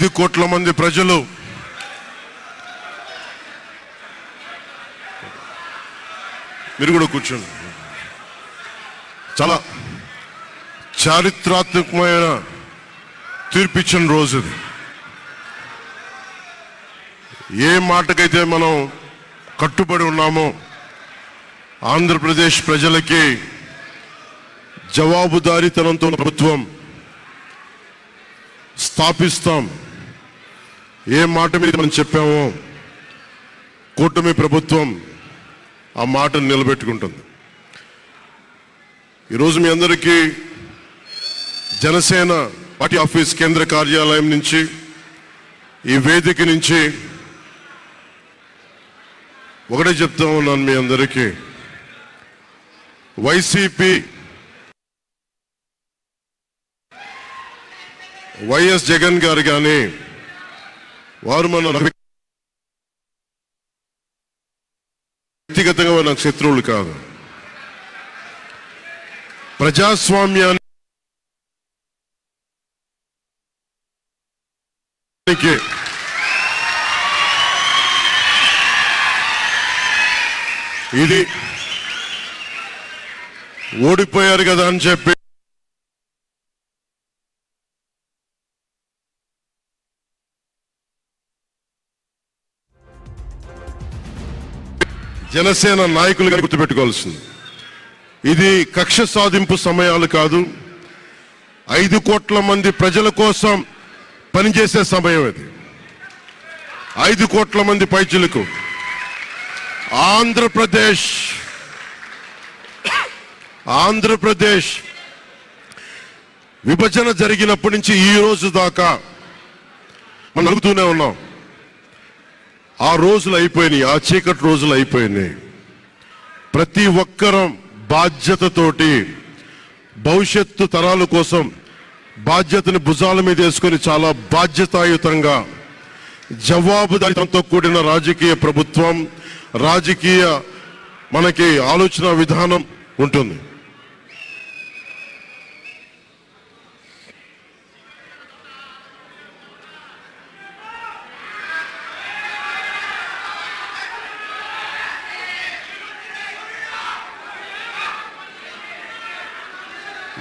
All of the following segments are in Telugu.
5 కోట్ల మంది ప్రజలు మీరు కూడా కూర్చోండి. చాలా చారిత్రాత్మకమైన తీర్పిచ్చిన రోజు ఇది. ఏ మాటకైతే మనం కట్టుబడి ఉన్నామో ఆంధ్రప్రదేశ్ ప్రజలకి జవాబుదారీతనంతో ప్రభుత్వం స్థాపిస్తాం, ఏ మాట మీద మనం చెప్పామో కూటమి ప్రభుత్వం ఆ మాటను నిలబెట్టుకుంటుంది. ఈరోజు మీ అందరికీ జనసేన పార్టీ ఆఫీస్ కేంద్ర కార్యాలయం నుంచి ఈ వేదిక నుంచి ఒకటే చెప్తా ఉన్నాను మీ అందరికీ, వైసీపీ వైఎస్ జగన్ గారు కానీ వారు మన వ్యక్తిగతంగా నాకు శత్రువులు కాదు. ప్రజాస్వామ్యానికి ఇది ఓడిపోయారు కదా అని చెప్పి జనసేన నాయకులుగా గుర్తుపెట్టుకోవాల్సింది. ఇది కక్ష సాధింపు సమయాలు కాదు, 5 కోట్ల మంది ప్రజల కోసం పనిచేసే సమయం ఇది. 5 కోట్ల మంది పైచులకు ఆంధ్రప్రదేశ్ విభజన జరిగినప్పటి నుంచి ఈ రోజు దాకా మనం అడుగుతూనే ఉన్నాం. ఆ రోజులు అయిపోయినాయి, ఆ చీకటి రోజులు అయిపోయినాయి. ప్రతి ఒక్కరం బాధ్యతతోటి భవిష్యత్తు తరాల కోసం బాధ్యతని భుజాల మీద వేసుకొని చాలా బాధ్యతాయుతంగా జవాబుదారీతనంతో కూడిన రాజకీయ ప్రభుత్వం, రాజకీయ మనకి ఆలోచన విధానం ఉంటుంది.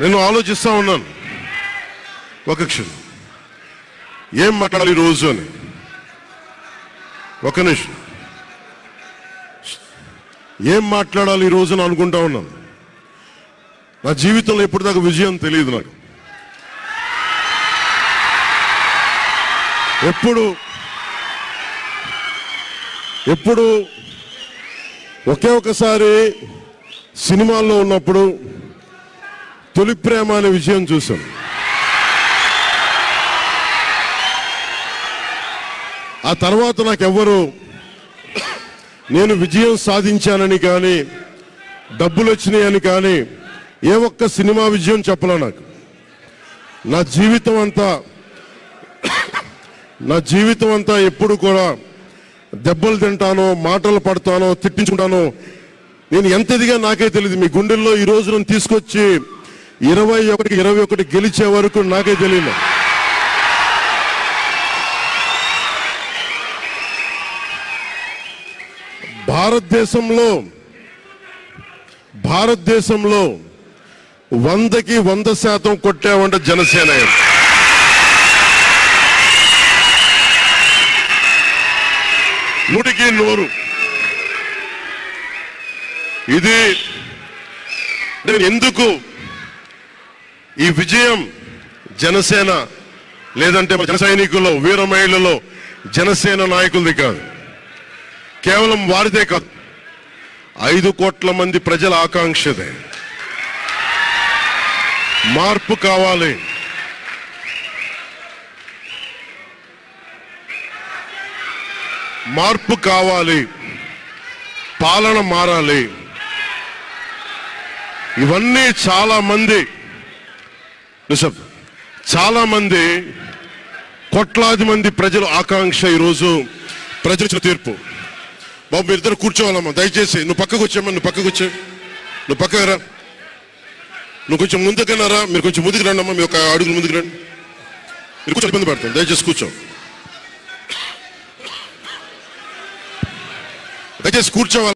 నేను ఆలోచిస్తా ఉన్నాను ఒక క్షణం, ఏం మాట్లాడాలి రోజు అని. ఒక నిమిషం, ఏం మాట్లాడాలి ఈ రోజున అనుకుంటా ఉన్నాను. నా జీవితంలో ఎప్పటిదాకా విజయం తెలియదు నాకు. ఎప్పుడు ఒకే ఒకసారి సినిమాల్లో ఉన్నప్పుడు తొలి ప్రేమ అనే విజయం చూశాను. ఆ తర్వాత నాకెవ్వరు నేను విజయం సాధించానని కానీ డబ్బులు వచ్చినాయని కానీ ఏ ఒక్క సినిమా విజయం చెప్పలే నాకు. నా జీవితం అంతా ఎప్పుడు కూడా దెబ్బలు తింటానో, మాటలు పడతానో, తిట్టించుకుంటానో. నేను ఎంత ఎదిగా నాకే తెలియదు. మీ గుండెల్లో ఈ రోజు నన్ను తీసుకొచ్చి 21 గెలిచే వరకు నాకే తెలియదు. భారతదేశంలో 100కి 100% కొట్టామంటే జనసేన. 100కి 100. ఇది ఎందుకు ఈ విజయం జనసేన లేదంటే జన సైనికుల్లో, వీర మహిళల్లో జనసేన నాయకులది కాదు, కేవలం వారిదే కాదు, 5 కోట్ల మంది ప్రజల ఆకాంక్షదే. మార్పు కావాలి. మార్పు కావాలి, పాలన మారాలి. ఇవన్నీ చాలా మంది కోట్లాది మంది ప్రజల ఆకాంక్ష. ఈరోజు ప్రజల తీర్పు. బాబు మీరిద్దరు కూర్చోవాలమ్మా దయచేసి. నువ్వు పక్కకు వచ్చామ్మా, నువ్వు పక్కకు రా. నువ్వు కొంచెం ముందుకన్నారా, మీరు కొంచెం ముందుకు రండి అమ్మా, మీ ఒక అడుగులు ముందుకు రండి. మీరు కూర్చో, ఇబ్బంది పడతాను, దయచేసి కూర్చో. దయచేసి కూర్చోవాలి.